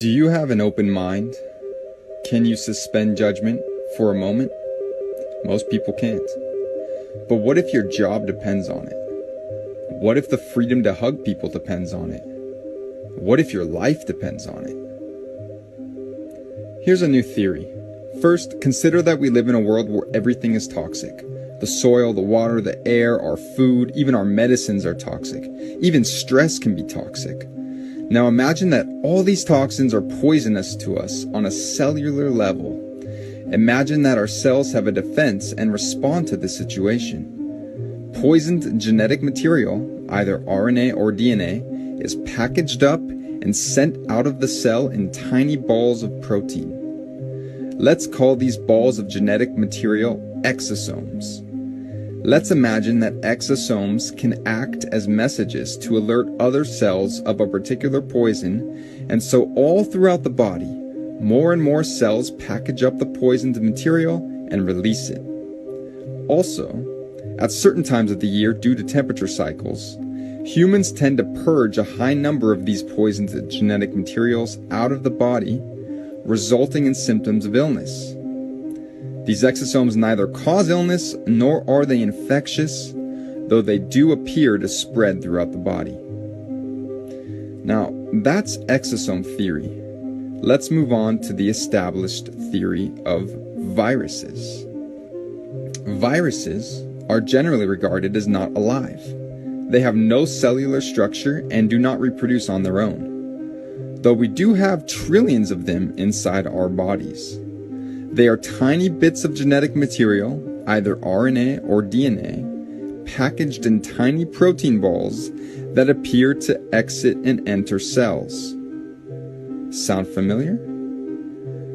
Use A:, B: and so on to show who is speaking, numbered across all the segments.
A: Do you have an open mind? Can you suspend judgment for a moment? Most people can't. But what if your job depends on it? What if the freedom to hug people depends on it? What if your life depends on it? Here's a new theory. First, consider that we live in a world where everything is toxic. The soil, the water, the air, our food, even our medicines are toxic. Even stress can be toxic. Now imagine that all these toxins are poisonous to us on a cellular level. Imagine that our cells have a defense and respond to this situation. Poisoned genetic material, either RNA or DNA, is packaged up and sent out of the cell in tiny balls of protein. Let's call these balls of genetic material exosomes. Let's imagine that exosomes can act as messages to alert other cells of a particular poison, and so all throughout the body, more and more cells package up the poisoned material and release it. Also, at certain times of the year due to temperature cycles, humans tend to purge a high number of these poisoned genetic materials out of the body, resulting in symptoms of illness. These exosomes neither cause illness nor are they infectious, though they do appear to spread throughout the body. Now, that's exosome theory. Let's move on to the established theory of viruses. Viruses are generally regarded as not alive. They have no cellular structure and do not reproduce on their own, though we do have trillions of them inside our bodies. They are tiny bits of genetic material, either RNA or DNA, packaged in tiny protein balls that appear to exit and enter cells. Sound familiar?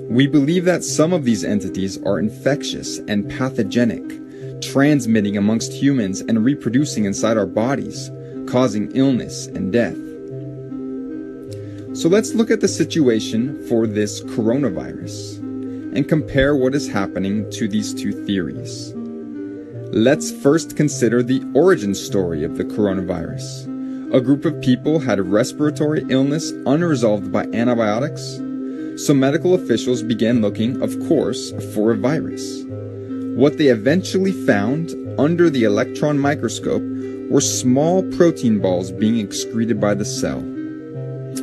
A: We believe that some of these entities are infectious and pathogenic, transmitting amongst humans and reproducing inside our bodies, causing illness and death. So let's look at the situation for this coronavirus and compare what is happening to these two theories. Let's first consider the origin story of the coronavirus. A group of people had a respiratory illness unresolved by antibiotics, so medical officials began looking, of course, for a virus. What they eventually found under the electron microscope were small protein balls being excreted by the cell.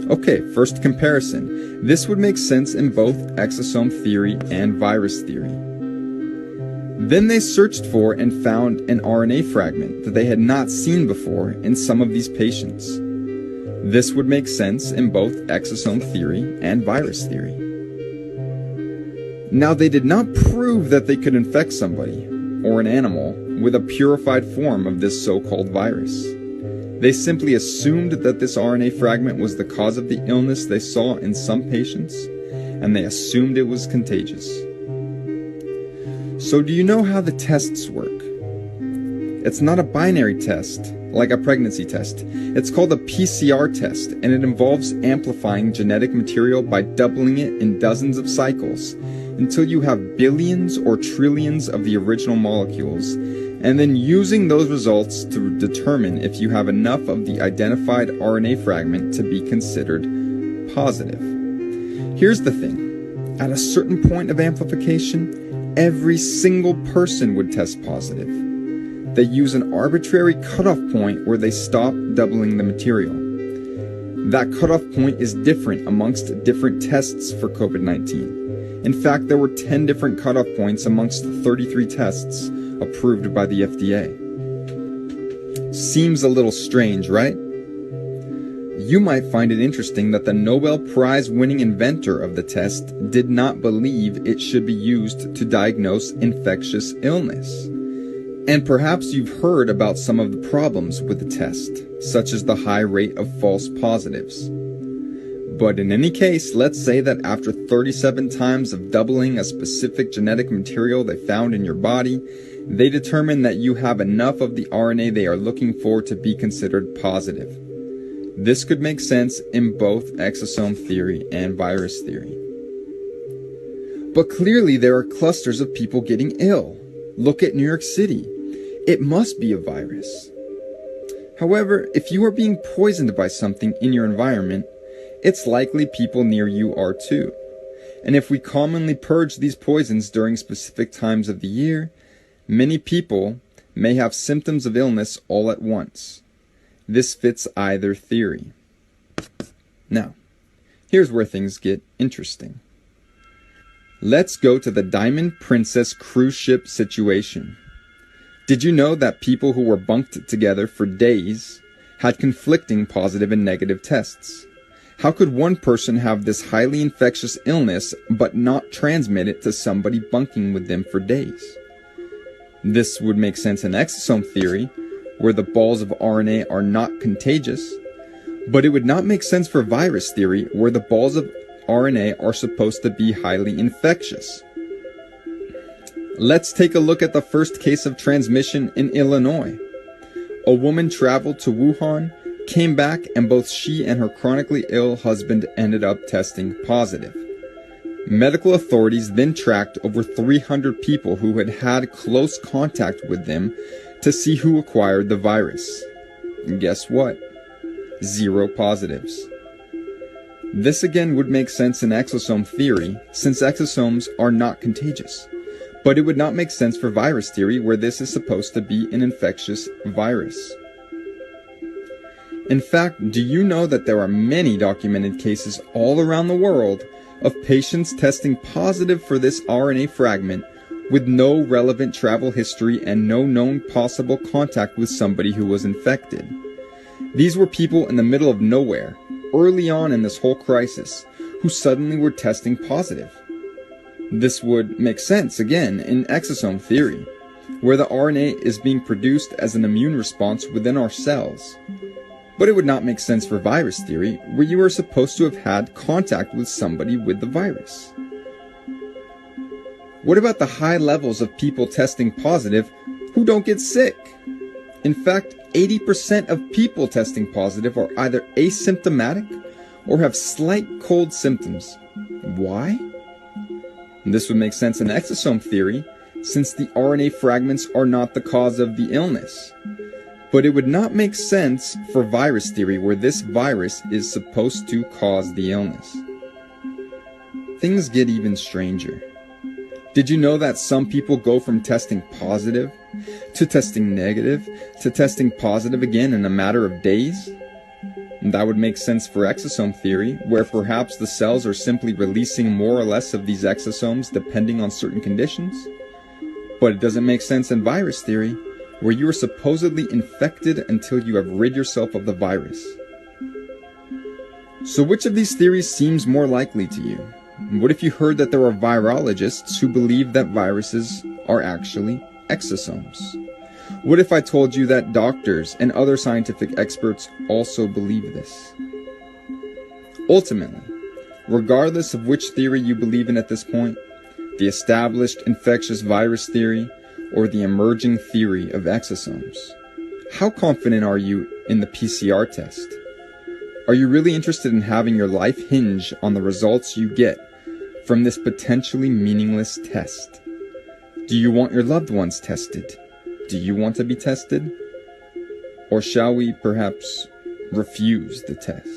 A: Okay, first comparison. This would make sense in both exosome theory and virus theory. Then they searched for and found an RNA fragment that they had not seen before in some of these patients. This would make sense in both exosome theory and virus theory. Now, they did not prove that they could infect somebody or an animal with a purified form of this so-called virus. They simply assumed that this RNA fragment was the cause of the illness they saw in some patients, and they assumed it was contagious. So do you know how the tests work? It's not a binary test, like a pregnancy test. It's called a PCR test, and it involves amplifying genetic material by doubling it in dozens of cycles until you have billions or trillions of the original molecules, and then using those results to determine if you have enough of the identified RNA fragment to be considered positive. Here's the thing. At a certain point of amplification, every single person would test positive. They use an arbitrary cutoff point where they stop doubling the material. That cutoff point is different amongst different tests for COVID-19. In fact, there were 10 different cutoff points amongst the 33 tests approved by the FDA. Seems a little strange, right? You might find it interesting that the Nobel Prize winning inventor of the test did not believe it should be used to diagnose infectious illness. And perhaps you've heard about some of the problems with the test, such as the high rate of false positives. But in any case, let's say that after 37 times of doubling a specific genetic material they found in your body, they determine that you have enough of the RNA they are looking for to be considered positive. This could make sense in both exosome theory and virus theory. But clearly there are clusters of people getting ill. Look at New York City. It must be a virus. However, if you are being poisoned by something in your environment, it's likely people near you are too. And if we commonly purge these poisons during specific times of the year, many people may have symptoms of illness all at once. This fits either theory. Now, here's where things get interesting. Let's go to the Diamond Princess cruise ship situation. Did you know that people who were bunked together for days had conflicting positive and negative tests? How could one person have this highly infectious illness but not transmit it to somebody bunking with them for days? This would make sense in exosome theory, where the balls of RNA are not contagious, but it would not make sense for virus theory, where the balls of RNA are supposed to be highly infectious. Let's take a look at the first case of transmission in Illinois. A woman traveled to Wuhan, came back, and both she and her chronically ill husband ended up testing positive. Medical authorities then tracked over 300 people who had had close contact with them to see who acquired the virus. And guess what? 0 positives. This again would make sense in exosome theory, since exosomes are not contagious. But it would not make sense for virus theory, where this is supposed to be an infectious virus. In fact, do you know that there are many documented cases all around the world of patients testing positive for this RNA fragment with no relevant travel history and no known possible contact with somebody who was infected? These were people in the middle of nowhere, early on in this whole crisis, who suddenly were testing positive. This would make sense, again, in exosome theory, where the RNA is being produced as an immune response within our cells. But it would not make sense for virus theory, where you are supposed to have had contact with somebody with the virus. What about the high levels of people testing positive who don't get sick? In fact, 80% of people testing positive are either asymptomatic or have slight cold symptoms. Why? This would make sense in exosome theory, since the RNA fragments are not the cause of the illness. But it would not make sense for virus theory, where this virus is supposed to cause the illness. Things get even stranger. Did you know that some people go from testing positive to testing negative to testing positive again in a matter of days? And that would make sense for exosome theory, where perhaps the cells are simply releasing more or less of these exosomes depending on certain conditions. But it doesn't make sense in virus theory, where you are supposedly infected until you have rid yourself of the virus. So which of these theories seems more likely to you? What if you heard that there are virologists who believe that viruses are actually exosomes? What if I told you that doctors and other scientific experts also believe this? Ultimately, regardless of which theory you believe in at this point, the established infectious virus theory or the emerging theory of exosomes, how confident are you in the PCR test? Are you really interested in having your life hinge on the results you get from this potentially meaningless test? Do you want your loved ones tested? Do you want to be tested? Or shall we perhaps refuse the test?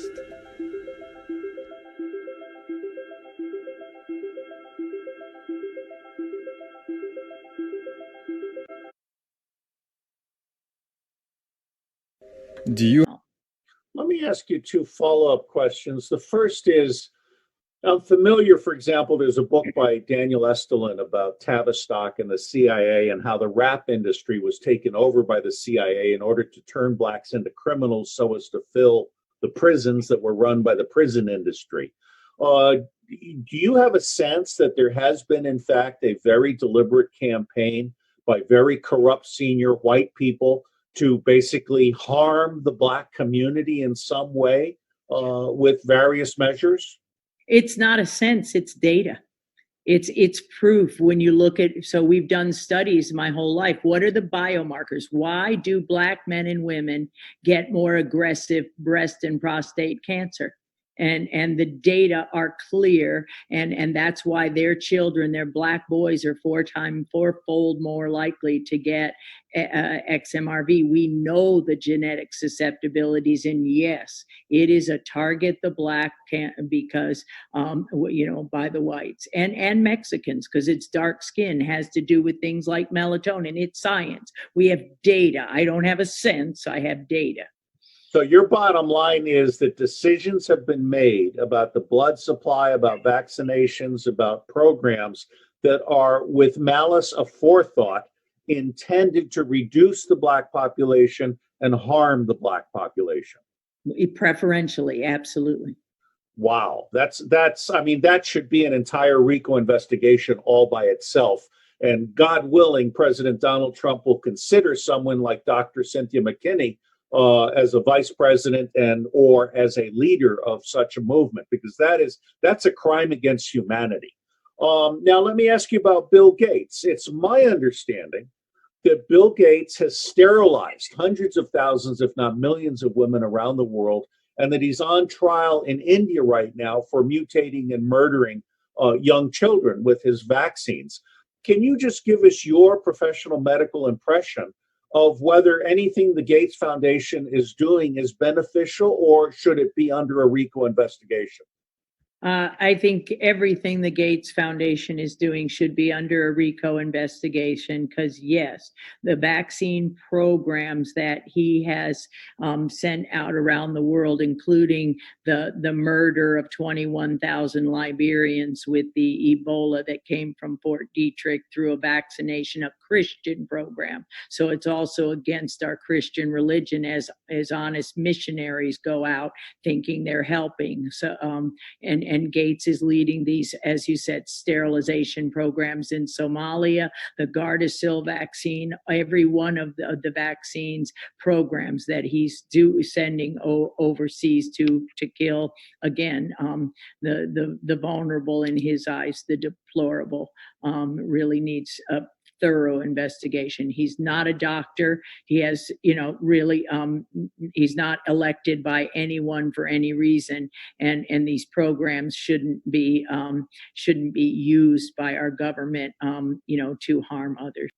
A: Do you?
B: Let me ask you 2 follow-up questions. The first is, I'm familiar, for example, there's a book by Daniel Estulin about Tavistock and the CIA and how the rap industry was taken over by the CIA in order to turn blacks into criminals so as to fill the prisons that were run by the prison industry. Do you have a sense that there has been, in fact, a very deliberate campaign by very corrupt senior white people to basically harm the black community in some way with various measures?
C: It's not a sense, it's data. It's proof when you look at, so we've done studies my whole life. What are the biomarkers? Why do black men and women get more aggressive breast and prostate cancer? and the data are clear, and that's why their children, their black boys, are fourfold more likely to get XMRV. We know the genetic susceptibilities, and yes, it is a target the black can, because by the whites and Mexicans, because it's dark skin has to do with things like melatonin. It's science. We have data. I don't have a sense. I have data.
B: So your bottom line is that decisions have been made about the blood supply, about vaccinations, about programs that are with malice aforethought intended to reduce the black population and harm the black population.
C: Preferentially, absolutely.
B: Wow, I mean, that should be an entire RICO investigation all by itself. And God willing, President Donald Trump will consider someone like Dr. Cynthia McKinney as a vice president and or as a leader of such a movement, because that's a crime against humanity. Now, let me ask you about Bill Gates. It's my understanding that Bill Gates has sterilized hundreds of thousands, if not millions, of women around the world, and that he's on trial in India right now for mutating and murdering young children with his vaccines. Can you just give us your professional medical impression of whether anything the Gates Foundation is doing is beneficial, or should it be under a RICO investigation?
C: I think everything the Gates Foundation is doing should be under a RICO investigation, because, yes, the vaccine programs that he has sent out around the world, including the murder of 21,000 Liberians with the Ebola that came from Fort Detrick through a vaccination, a Christian program. So it's also against our Christian religion, as honest missionaries go out thinking they're helping. So and Gates is leading these, as you said, sterilization programs in Somalia, the Gardasil vaccine, every one of the vaccines programs that he's sending overseas to kill, again, the vulnerable, in his eyes, the deplorable, really needs a thorough investigation. He's not a doctor. He has, really, he's not elected by anyone for any reason, and these programs shouldn't be used by our government, to harm others.